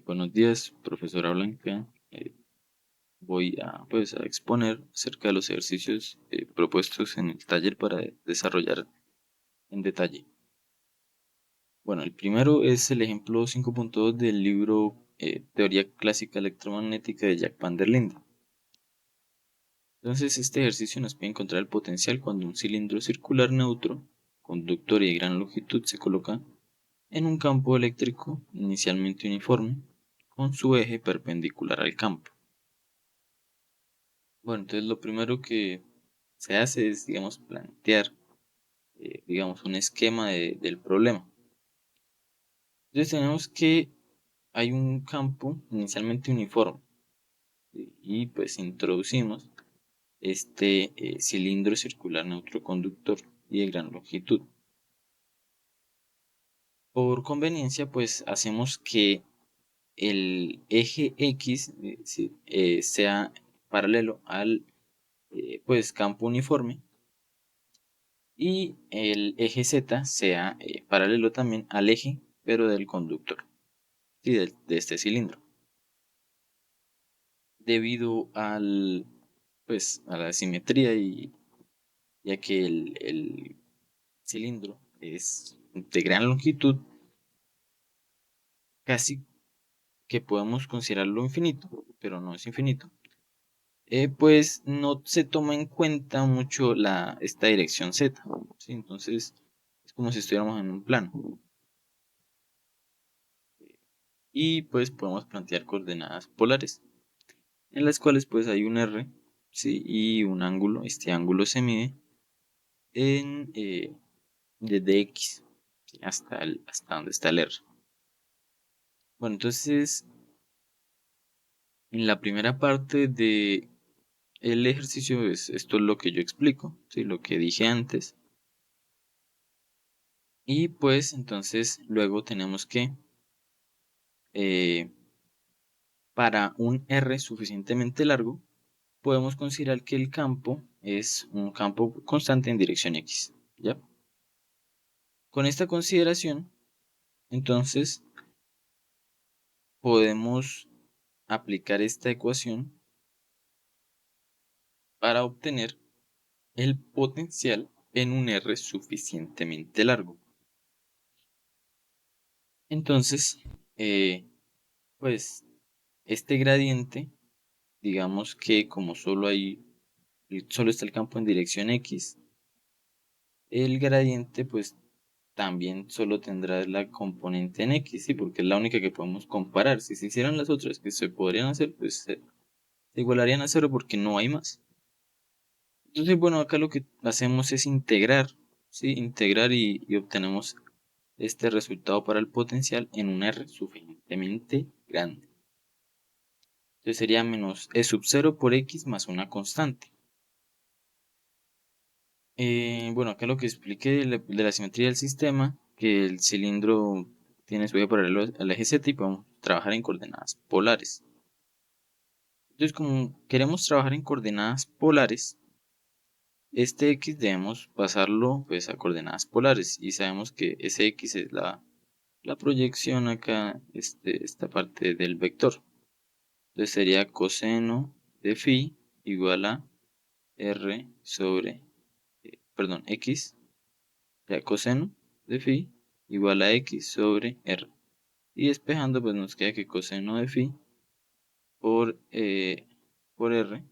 Buenos días, profesora Blanca. Voy a exponer acerca de los ejercicios propuestos en el taller para desarrollar en detalle. Bueno, el primero es el ejemplo 5.2 del libro Teoría Clásica Electromagnética de Jack van der Linde. Entonces, este ejercicio nos pide encontrar el potencial cuando un cilindro circular neutro, conductor y de gran longitud se coloca en un campo eléctrico inicialmente uniforme, con su eje perpendicular al campo. Bueno, entonces lo primero que se hace es, digamos, plantear, digamos, un esquema del problema. Entonces tenemos que hay un campo inicialmente uniforme, y pues introducimos este cilindro circular neutro conductor y de gran longitud. Por conveniencia, pues hacemos que el eje X sea paralelo al pues campo uniforme, y el eje Z sea paralelo también al eje, pero del conductor, ¿sí? De este cilindro. Debido pues, a la simetría y ya que el cilindro es de gran longitud, casi que podemos considerarlo infinito, pero no es infinito. Pues no se toma en cuenta mucho esta dirección Z, ¿sí? Entonces es como si estuviéramos en un plano. Y pues podemos plantear coordenadas polares, en las cuales pues hay un R, ¿sí? Y un ángulo. Este ángulo se mide en desde X, ¿sí? hasta donde está el R. Bueno, entonces en la primera parte de el ejercicio esto es lo que yo explico, ¿sí? Lo que dije antes. Y pues entonces luego tenemos que eh, para un R suficientemente largo, podemos considerar que el campo es un campo constante en dirección X, ¿ya? Con esta consideración, entonces, podemos aplicar esta ecuación para obtener el potencial en un R suficientemente largo. Entonces, pues, este gradiente, digamos que como solo está el campo en dirección X, el gradiente pues también solo tendrá la componente en X, ¿sí? Porque es la única que podemos comparar. Si se hicieran las otras que se podrían hacer, pues se igualarían a cero porque no hay más. Entonces, bueno, acá lo que hacemos es integrar, ¿sí? Integrar y obtenemos este resultado para el potencial en un R suficientemente grande. Entonces sería menos E sub 0 por X más una constante. Bueno, acá lo que expliqué de la simetría del sistema, que el cilindro tiene su eje paralelo al eje Z y podemos trabajar en coordenadas polares. Entonces, como queremos trabajar en coordenadas polares, este X debemos pasarlo pues a coordenadas polares, y sabemos que ese X es la proyección acá, esta parte del vector. Entonces sería coseno de phi igual a R sobre, X, ya coseno de phi igual a X sobre R. Y despejando pues nos queda que coseno de phi por, R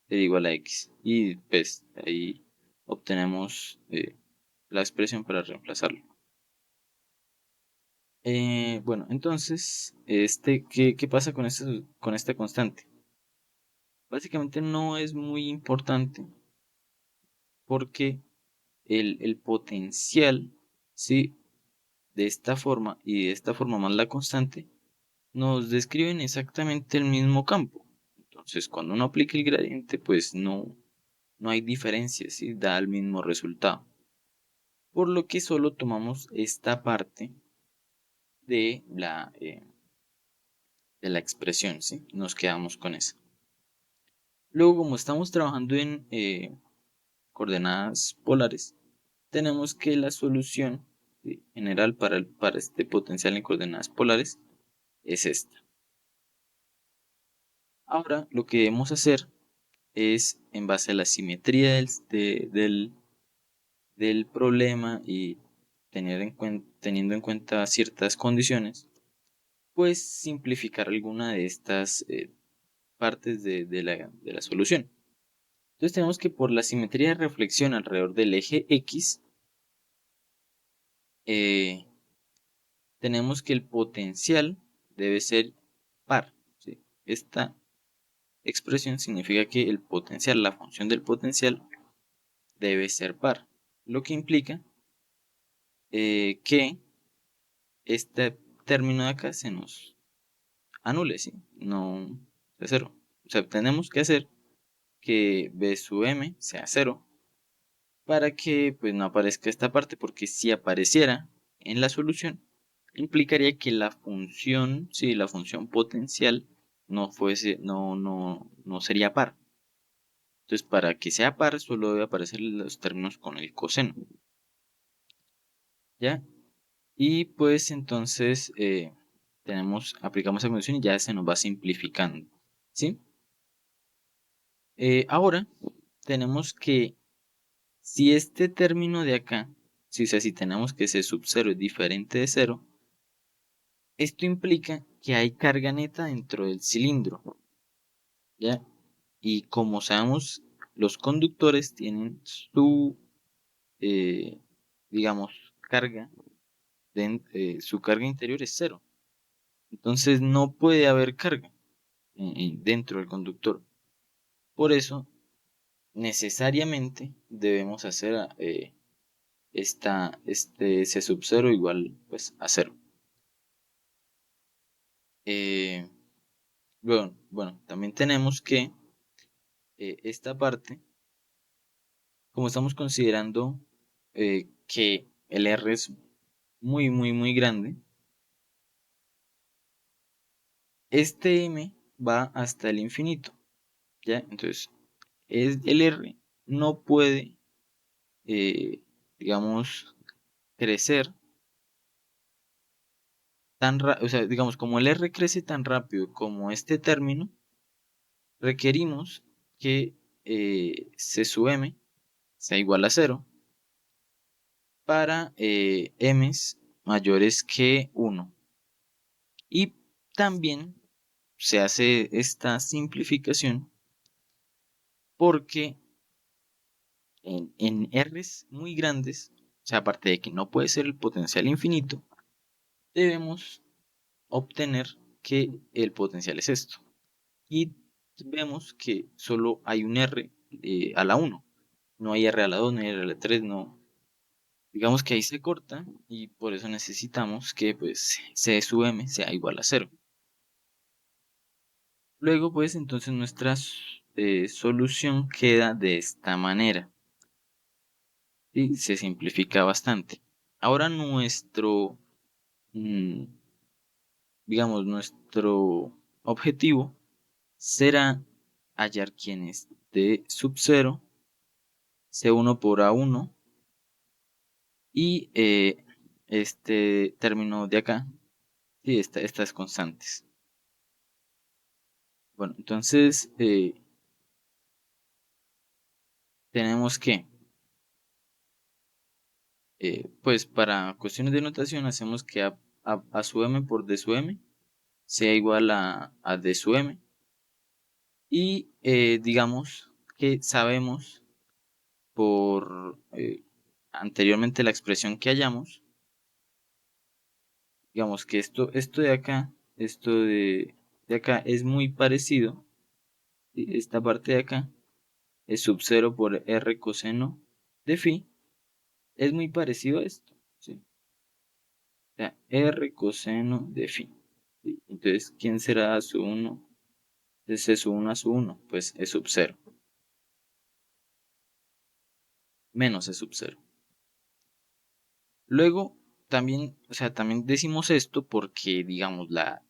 es igual a X. Y pues ahí obtenemos la expresión para reemplazarlo. Bueno, entonces, ¿qué pasa con esta constante? Básicamente no es muy importante porque el potencial, ¿sí? De esta forma y de esta forma más la constante nos describen exactamente el mismo campo. Entonces, cuando uno aplica el gradiente, pues no hay diferencia, ¿sí? Da el mismo resultado. Por lo que solo tomamos esta parte de la expresión, ¿sí? Nos quedamos con eso. Luego, como estamos trabajando en coordenadas polares, tenemos que la solución general para este potencial en coordenadas polares es esta. Ahora lo que debemos hacer es, en base a la simetría del problema y teniendo en cuenta ciertas condiciones, pues simplificar alguna de estas partes de la solución. Entonces tenemos que por la simetría de reflexión alrededor del eje X, eh, tenemos que el potencial debe ser par, ¿sí? Esta expresión significa que el potencial, la función del potencial, debe ser par, lo que implica que este término de acá se nos anule, ¿sí? No sea cero. O sea, tenemos que hacer que b sub m sea cero para que pues no aparezca esta parte, porque si apareciera en la solución implicaría que la función, sí, la función potencial no sería par. Entonces, para que sea par, solo debe aparecer los términos con el coseno. ¿Ya? Y pues entonces aplicamos esa función y ya se nos va simplificando. ¿Sí? Ahora tenemos que, si este término de acá, si, o sea, si tenemos que C sub 0 es diferente de 0, esto implica que hay carga neta dentro del cilindro. ¿Ya? Y como sabemos, los conductores tienen su, digamos, carga, su carga interior es cero. Entonces no puede haber carga dentro del conductor. Por eso, necesariamente debemos hacer C sub 0 igual pues, a 0. Bueno, también tenemos que esta parte, como estamos considerando que el R es muy grande, este M va hasta el infinito, ¿ya? Entonces, el R no puede, digamos, crecer o sea, digamos, como el R crece tan rápido como este término, requerimos que C sub M sea igual a 0 para m's mayores que 1. Y también se hace esta simplificación porque en R's muy grandes, o sea, aparte de que no puede ser el potencial infinito, debemos obtener que el potencial es esto. Y vemos que solo hay un R a la 1. No hay R a la 2, no hay R a la 3, no. Digamos que ahí se corta y por eso necesitamos que pues C sub m sea igual a 0. Luego pues entonces nuestra solución queda de esta manera. Y se simplifica bastante. Ahora mm, digamos, nuestro objetivo será hallar quién es de sub 0, C1 por A1 y este término de acá, y estas constantes. Bueno, entonces tenemos que, pues para cuestiones de notación hacemos que a sub m por d sub m sea igual a d sub m. Y digamos que sabemos por anteriormente la expresión que hallamos, digamos que esto de acá, de acá es muy parecido, ¿sí? Esta parte de acá es sub 0 por r coseno de phi, es muy parecido a esto, ¿sí? O sea, r coseno de phi. ¿Sí? Entonces, ¿quién será a sub 1? Entonces, es sub 1 a sub 1, pues es sub 0, menos es sub 0. Luego, también, o sea, también decimos esto porque, digamos, la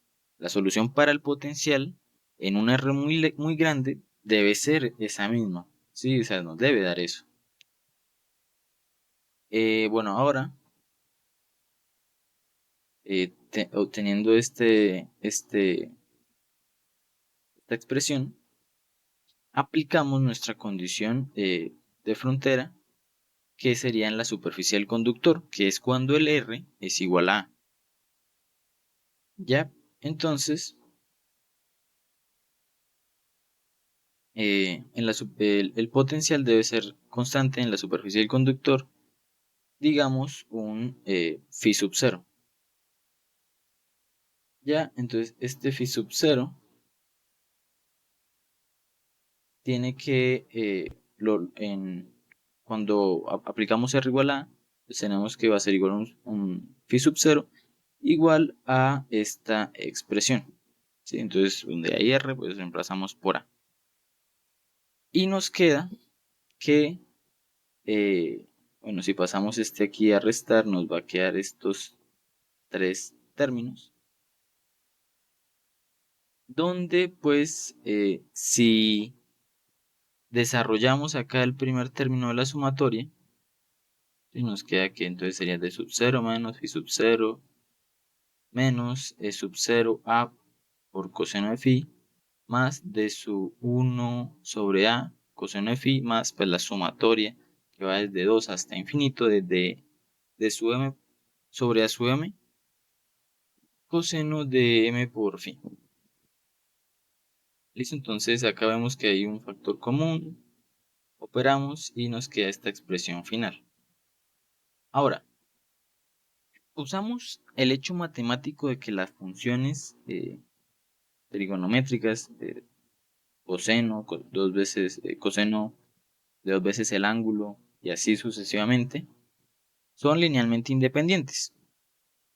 solución para el potencial en un R muy grande debe ser esa misma. Sí, o sea, nos debe dar eso. Bueno, ahora obteniendo esta expresión, aplicamos nuestra condición de frontera, que sería en la superficie del conductor, que es cuando el R es igual a A. Ya, entonces, el potencial debe ser constante en la superficie del conductor, digamos un phi sub 0. Ya, entonces este phi sub 0 tiene que, cuando aplicamos R igual a, pues tenemos que va a ser igual a un phi sub 0 igual a esta expresión. ¿Sí? Entonces, donde hay R, pues reemplazamos por A. Y nos queda que, bueno, si pasamos este aquí a restar, nos va a quedar estos tres términos. Donde, pues, si desarrollamos acá el primer término de la sumatoria, y nos queda que entonces sería d sub 0 menos phi sub 0 menos e sub 0 a por coseno de phi más d sub 1 sobre a coseno de phi más pues la sumatoria que va desde 2 hasta infinito desde d sub m sobre a sub m coseno de m por phi. Listo, entonces acá vemos que hay un factor común, operamos y nos queda esta expresión final. Ahora, usamos el hecho matemático de que las funciones trigonométricas, coseno, dos veces coseno de 2 veces el ángulo y así sucesivamente, son linealmente independientes.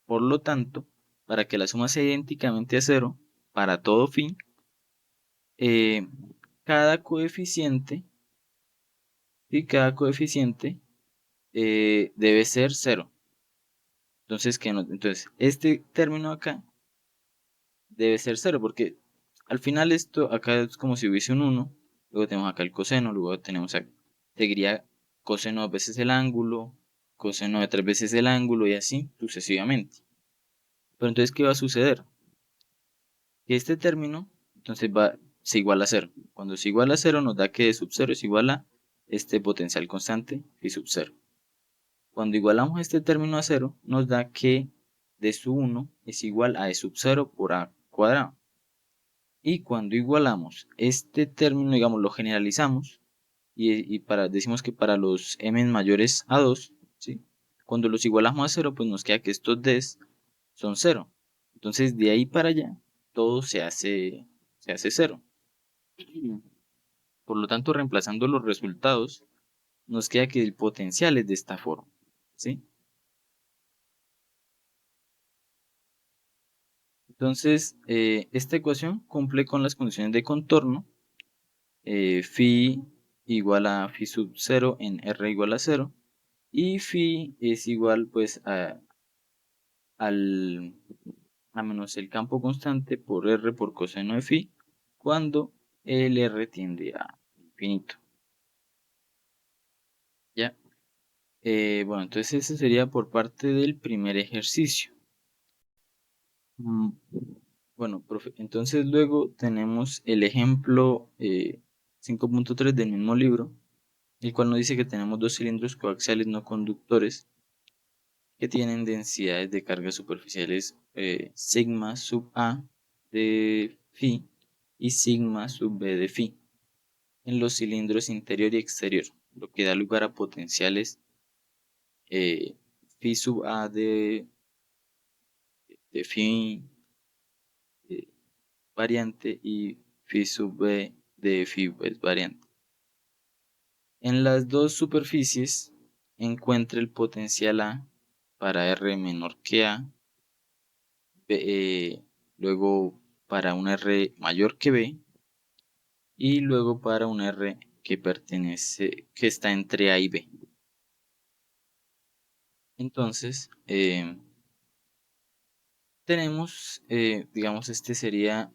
Por lo tanto, para que la suma sea idénticamente a 0 para todo fin, cada coeficiente debe ser 0. Entonces, este término acá debe ser 0 porque al final esto acá es como si hubiese un 1, luego tenemos acá el coseno, luego tenemos acá, seguiría coseno 2 veces el ángulo, coseno de 3 veces el ángulo y así sucesivamente. Pero entonces, ¿qué va a suceder? Que este término entonces se iguala a 0. Cuando se iguala a 0 nos da que d sub 0 es igual a este potencial constante phi sub 0. Cuando igualamos este término a 0 nos da que d sub 1 es igual a e sub 0 por a cuadrado. Y cuando igualamos este término, digamos, lo generalizamos y decimos que para los m mayores a 2, ¿sí? Cuando los igualamos a 0, pues nos queda que estos d son 0. Entonces, de ahí para allá, todo se hace 0. Por lo tanto, reemplazando los resultados, nos queda que el potencial es de esta forma, ¿sí? Entonces, esta ecuación cumple con las condiciones de contorno, phi igual a phi sub 0 en r igual a 0, y phi es igual pues a menos el campo constante por r por coseno de phi cuando el r tiende a infinito. ¿Ya? Bueno, entonces ese sería por parte del primer ejercicio. Bueno, profe, entonces luego tenemos el ejemplo 5.3 del mismo libro, el cual nos dice que tenemos dos cilindros coaxiales no conductores que tienen densidades de cargas superficiales sigma sub A de phi y sigma sub B de phi en los cilindros interior y exterior, lo que da lugar a potenciales phi sub A de phi variante y phi sub B de phi pues, variante. En las dos superficies encuentre el potencial A para R menor que A, luego para un R mayor que B y luego para un R que está entre A y B. Entonces, tenemos, digamos, este sería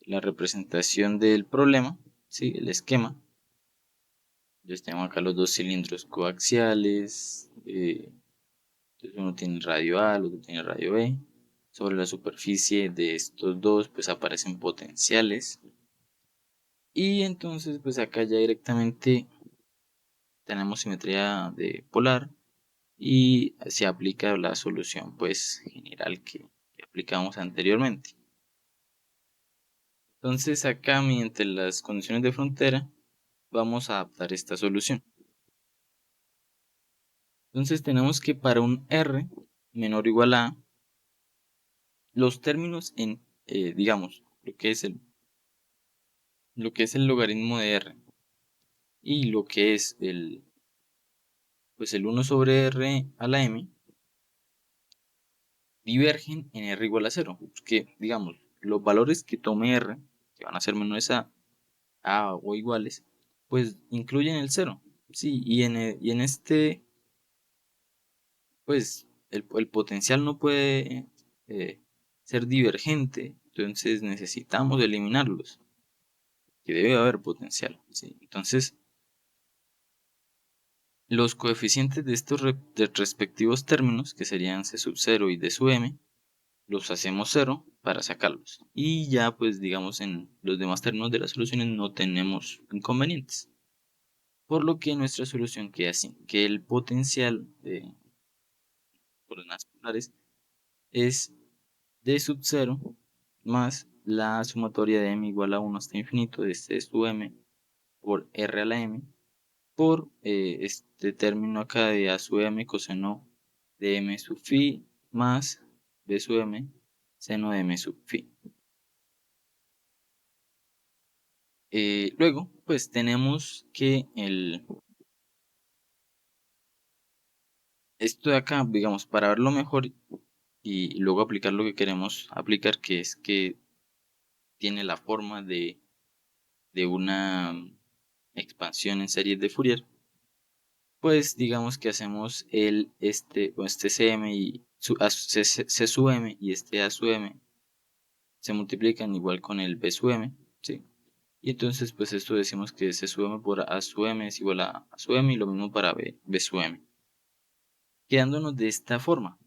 la representación del problema, ¿sí? El esquema. Entonces tenemos acá los dos cilindros coaxiales, Entonces uno tiene radio A, el otro tiene radio B. Sobre la superficie de estos dos pues aparecen potenciales. Y entonces pues acá ya directamente tenemos simetría de polar y se aplica la solución pues general que aplicamos anteriormente. Entonces acá mediante las condiciones de frontera vamos a adaptar esta solución. Entonces tenemos que para un R menor o igual a los términos en, digamos, lo que es el logaritmo de R y lo que es pues el 1 sobre R a la M divergen en R igual a 0. Porque, digamos, los valores que tome R, que van a ser menores a o iguales, pues incluyen el 0. Sí, y en este, pues el potencial no puede ser divergente, entonces necesitamos eliminarlos, que debe haber potencial. ¿Sí? Entonces, los coeficientes de estos respectivos términos, que serían C sub 0 y D sub M, los hacemos 0 para sacarlos. Y ya pues digamos en los demás términos de las soluciones no tenemos inconvenientes. Por lo que nuestra solución queda así, que el potencial de coordenadas polares es D sub 0 más la sumatoria de m igual a 1 hasta infinito de C sub m por R a la m por este término acá de A sub m coseno de m sub phi más B sub m seno de m sub phi. Luego, pues tenemos que esto de acá, digamos, para verlo mejor y luego aplicar lo que queremos aplicar, que es que tiene la forma de una expansión en series de Fourier, pues digamos que hacemos este Cm y C sub m y este A sub m se multiplican igual con el B sub m, ¿sí? Y entonces pues esto decimos que C sub m por A sub m es igual a sub m y lo mismo para B sub m. Quedándonos de esta forma.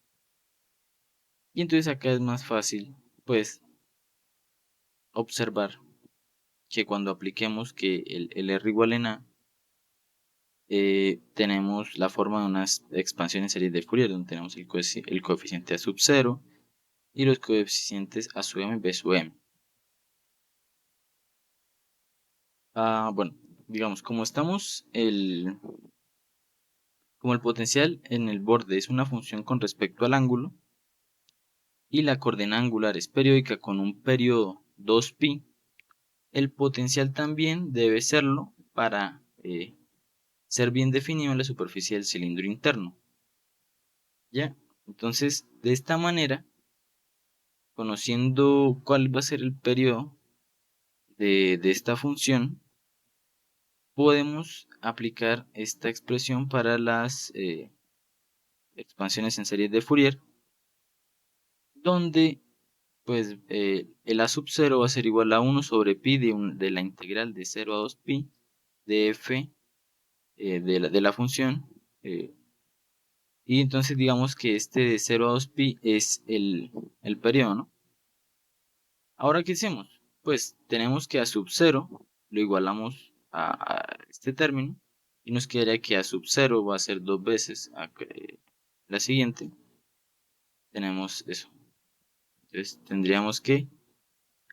Y entonces acá es más fácil, pues, observar que cuando apliquemos que el R igual en A, tenemos la forma de unas expansiones en serie de Fourier, donde tenemos el coeficiente A sub 0 y los coeficientes A sub m y B sub m. Bueno, digamos, como el potencial en el borde es una función con respecto al ángulo, y la coordenada angular es periódica con un periodo 2π, el potencial también debe serlo para ser bien definido en la superficie del cilindro interno. ¿Ya? Entonces, de esta manera, conociendo cuál va a ser el periodo de esta función, podemos aplicar esta expresión para las expansiones en series de Fourier, donde pues el A sub 0 va a ser igual a 1 sobre pi de la integral de 0 a 2π de f de la función. Y entonces digamos que este de 0 a 2π es el periodo, ¿no? Ahora, ¿qué hacemos? Pues tenemos que A sub 0 lo igualamos a este término y nos quedaría que A sub 0 va a ser dos veces la siguiente. Tenemos eso. Entonces tendríamos que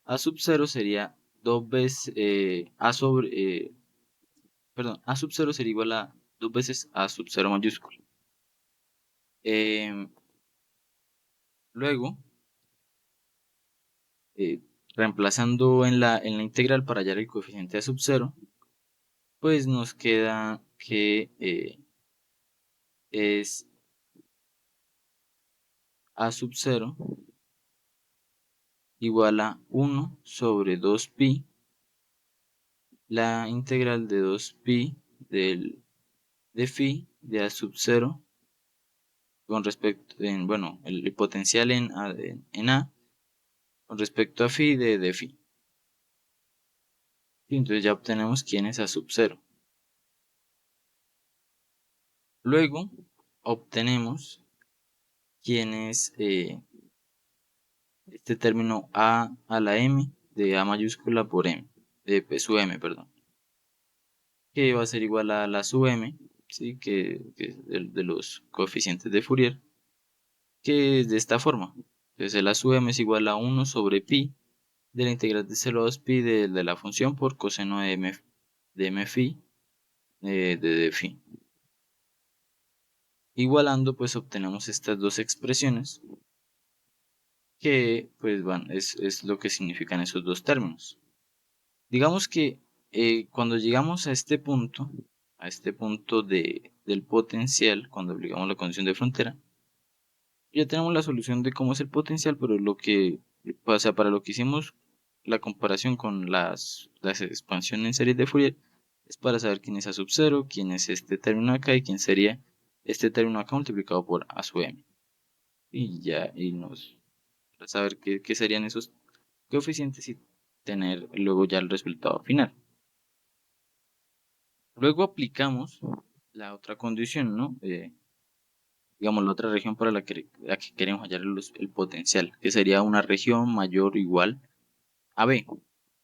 A sub 0 sería dos veces A sub 0 sería igual a dos veces A sub 0 mayúsculo. Luego, reemplazando en la integral para hallar el coeficiente A sub 0, pues nos queda que es A sub 0 igual a 1 sobre 2π, la integral de 2π de phi de A sub 0 con respecto, bueno, el potencial en A con respecto a phi de phi. Y entonces ya obtenemos quién es A sub 0. Luego obtenemos tienes este término a la m de a mayúscula por m, de p sub m, perdón, que va a ser igual a la sub m, ¿sí? que es de los coeficientes de Fourier, que es de esta forma. Entonces la sub m es igual a 1 sobre pi de la integral de 0 a 2 pi de la función por coseno de m phi de phi. Igualando, pues obtenemos estas dos expresiones que pues es lo que significan esos dos términos. Digamos que cuando llegamos a este punto del potencial, cuando aplicamos la condición de frontera, ya tenemos la solución de cómo es el potencial, pero lo que, o sea, para lo que hicimos la comparación con las expansiones en series de Fourier, es para saber quién es A sub 0, quién es este término acá y quién sería este término acá multiplicado por A sub m. Y ya, para saber qué serían esos coeficientes y tener luego ya el resultado final. Luego aplicamos la otra condición, ¿no? Digamos, la otra región para la que queremos hallar el potencial, que sería una región mayor o igual a B.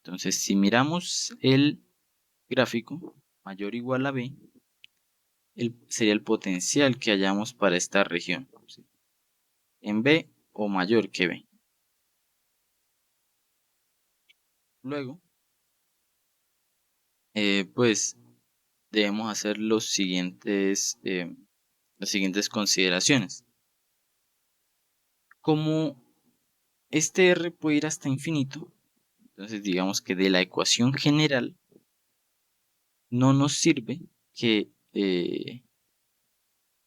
Entonces, si miramos el gráfico mayor o igual a B, sería el potencial que hallamos para esta región, ¿sí? En B o mayor que B. Luego, pues debemos hacer las siguientes consideraciones. Como este R puede ir hasta infinito, entonces digamos que de la ecuación general no nos sirve que,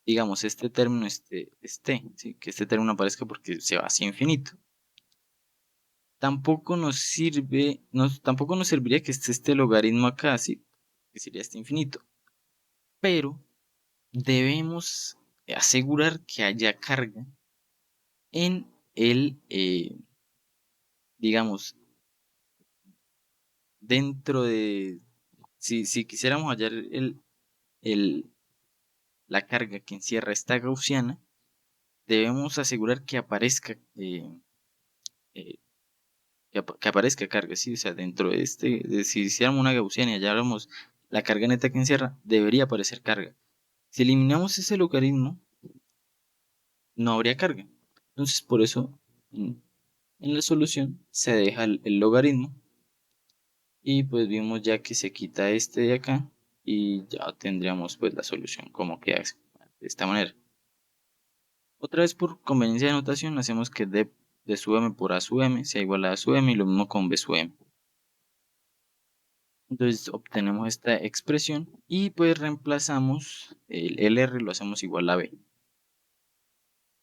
digamos, este término ¿sí? Que este término aparezca porque se va hacia infinito. Tampoco nos serviría que esté este logaritmo acá, ¿sí? Que sería este infinito. Pero debemos asegurar que haya carga en digamos, dentro de, si quisiéramos hallar el, la carga que encierra esta gaussiana, debemos asegurar que aparezca, que aparezca carga, ¿sí? O sea, dentro de si hiciéramos una gaussiana y halláramos la carga neta que encierra, debería aparecer carga. Si eliminamos ese logaritmo, no habría carga. Entonces, por eso, en la solución se deja el logaritmo y pues vimos ya que se quita este de acá y ya tendríamos pues la solución como que hace de esta manera. Otra vez por conveniencia de notación hacemos que d de sub m por a sub m sea igual a sub m y lo mismo con b sub m. Entonces obtenemos esta expresión y pues reemplazamos el r, lo hacemos igual a b.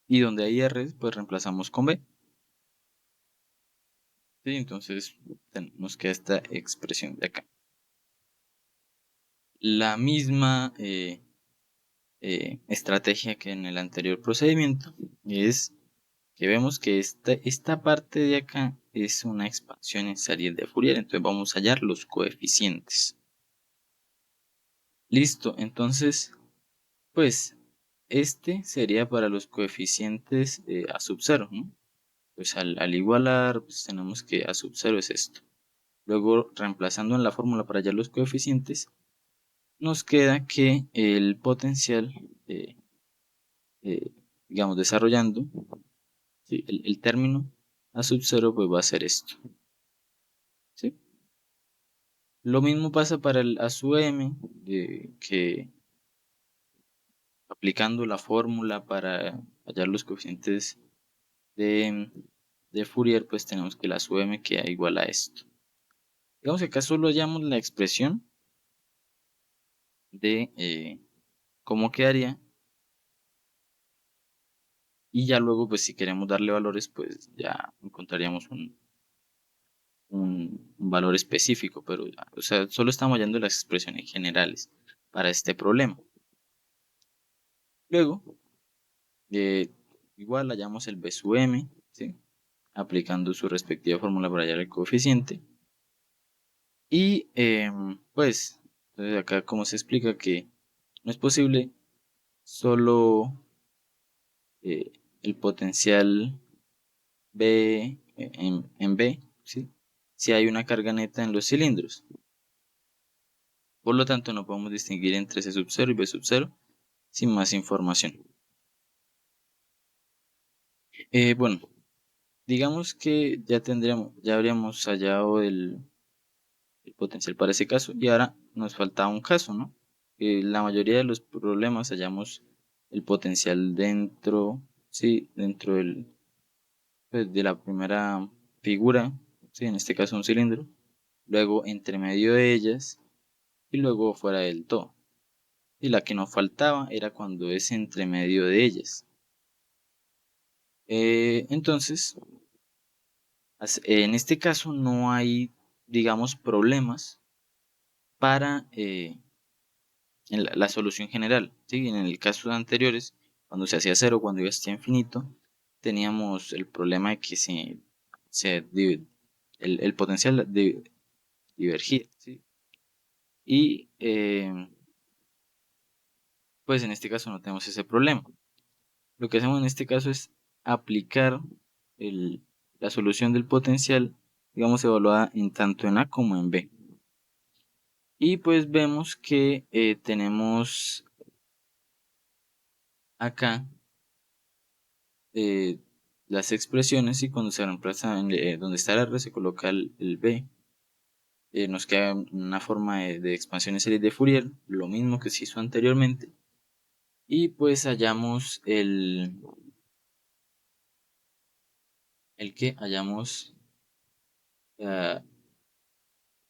Y donde hay r pues reemplazamos con b. ¿Sí? Entonces nos queda esta expresión de acá. La misma estrategia que en el anterior procedimiento es que vemos que esta parte de acá es una expansión en series de Fourier, entonces vamos a hallar los coeficientes. Listo, entonces pues este sería para los coeficientes a sub 0, ¿no? Pues al igualar pues tenemos que a sub 0 es esto. Luego reemplazando en la fórmula para hallar los coeficientes nos queda que el potencial eh, digamos desarrollando, ¿sí? el término a sub 0 pues va a ser esto, ¿sí? Lo mismo pasa para el A sub m, que aplicando la fórmula para hallar los coeficientes de, Fourier, pues tenemos que la sub m queda igual a esto. Digamos que acá solo hallamos la expresión de cómo quedaría. Y ya luego, pues si queremos darle valores, pues ya encontraríamos un valor específico. Pero, o sea, solo estamos hallando las expresiones generales para este problema. Luego, eh, igual hallamos el B sub m, ¿sí? Aplicando su respectiva fórmula para hallar el coeficiente. Y pues, entonces acá como se explica que no es posible solo el potencial B en B, ¿sí? Si hay una carga neta en los cilindros. Por lo tanto, no podemos distinguir entre C sub 0 y B sub 0 sin más información. Bueno, digamos que ya habríamos hallado el potencial para ese caso y ahora nos falta un caso, ¿no? La mayoría de los problemas hallamos el potencial dentro, sí, dentro pues, de la primera figura, sí, en este caso un cilindro, luego entre medio de ellas y luego fuera del todo. Y la que nos faltaba era cuando es entre medio de ellas. Entonces, en este caso no hay, digamos, problemas para en la solución general. ¿Sí? En el caso de anteriores, cuando se hacía cero, cuando iba hasta infinito, teníamos el problema de que el potencial divergía. ¿Sí? Y pues en este caso no tenemos ese problema. Lo que hacemos en este caso es aplicar la solución del potencial, digamos, evaluada en tanto en A como en B. Y pues vemos que tenemos acá eh, las expresiones y cuando se reemplaza donde está el R se coloca el B. Nos queda una forma de expansión en serie de Fourier, lo mismo que se hizo anteriormente. Y pues hallamos hallamos uh,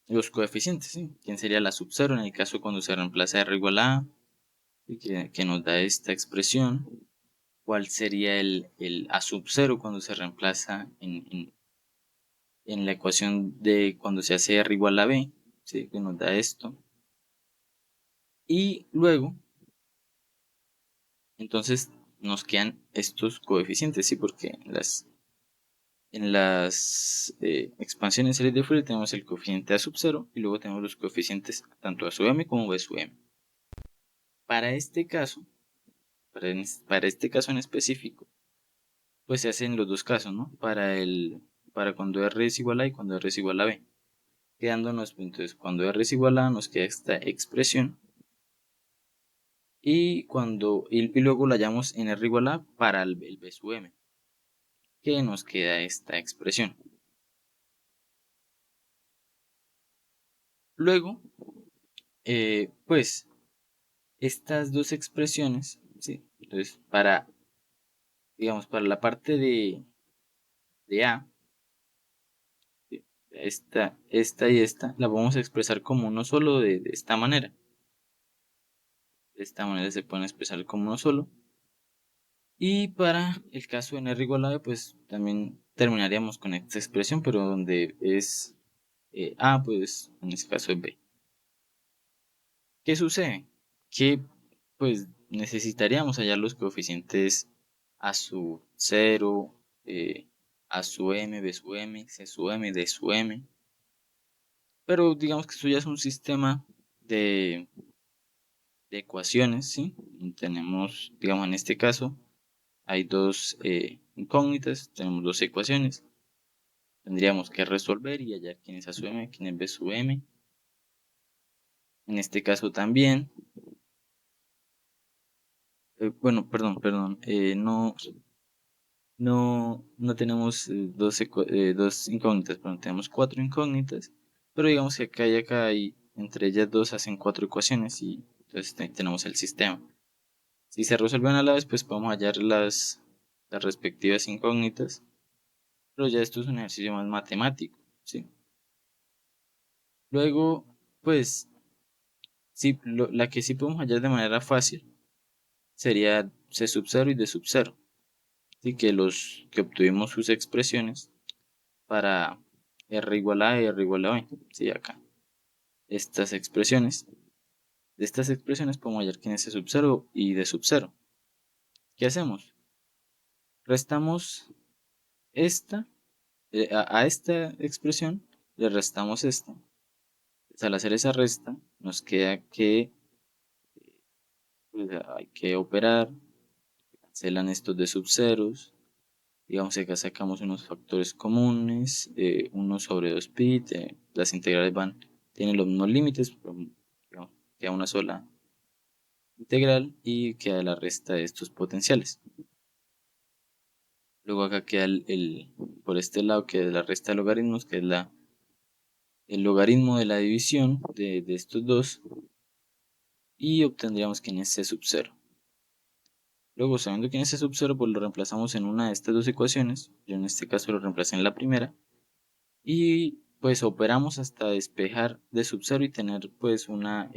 los coeficientes, ¿sí? ¿Quién sería la sub 0 en el caso cuando se reemplaza R igual a A? Que nos da esta expresión. ¿Cuál sería el A sub 0 cuando se reemplaza en la ecuación de cuando se hace R igual a B? ¿Sí? Que nos da esto. Y luego, entonces nos quedan estos coeficientes, ¿sí? Porque en las expansiones en serie de Fourier tenemos el coeficiente A sub 0 y luego tenemos los coeficientes tanto A sub m como B sub m. Para este caso, para este caso en específico, pues se hacen los dos casos, ¿no? Para cuando R es igual a y cuando R es igual a B. Quedándonos, entonces, cuando R es igual a nos queda esta expresión. Y luego la hallamos en R igual a para el B sub m. Que nos queda esta expresión. Luego, pues, estas dos expresiones, ¿sí? Entonces, digamos, para la parte de A, esta y esta, la vamos a expresar como uno solo de esta manera. De esta manera se pueden expresar como uno solo. Y para el caso en R igual a B, pues también terminaríamos con esta expresión, pero donde es A, pues en este caso es B. ¿Qué sucede? Que pues necesitaríamos hallar los coeficientes A sub 0, A sub m, B sub m, C sub m, D sub m. Pero digamos que esto ya es un sistema de ecuaciones, ¿sí? Tenemos, digamos en este caso, hay dos incógnitas, tenemos dos ecuaciones. Tendríamos que resolver y hallar quién es A sub m, quién es B sub m. En este caso también, bueno, perdón, no tenemos dos incógnitas, perdón, tenemos cuatro incógnitas, pero digamos que acá y entre ellas dos hacen cuatro ecuaciones y entonces tenemos el sistema. Si se resuelven a la vez, pues podemos hallar las respectivas incógnitas, pero ya esto es un ejercicio más matemático, ¿sí? Luego, pues, sí, la que sí podemos hallar de manera fácil sería C sub 0 y D sub 0, ¿sí? Que obtuvimos sus expresiones para R igual a R igual a B, ¿sí? Acá, estas expresiones. De estas expresiones podemos hallar quién es C sub 0 y D sub 0. ¿Qué hacemos? Restamos esta, a esta expresión le restamos esta. Al hacer esa resta, nos queda que pues, hay que operar cancelan estos de subceros. Digamos que acá sacamos unos factores comunes, 1 sobre 2pi, las integrales tienen los mismos límites, pero digamos, queda una sola integral y queda la resta de estos potenciales. Luego acá queda por este lado queda la resta de logaritmos, que es el logaritmo de la división de estos dos, y obtendríamos quién es C sub 0. Luego, sabiendo quién es C sub 0, pues lo reemplazamos en una de estas dos ecuaciones. Yo en este caso lo reemplacé en la primera. Y pues operamos hasta despejar D sub 0 y tener pues una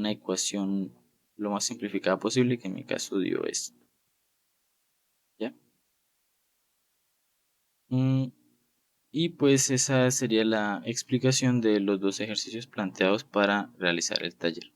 ecuación lo más simplificada posible, que en mi caso dio esto. ¿Ya? Y pues esa sería la explicación de los dos ejercicios planteados para realizar el taller.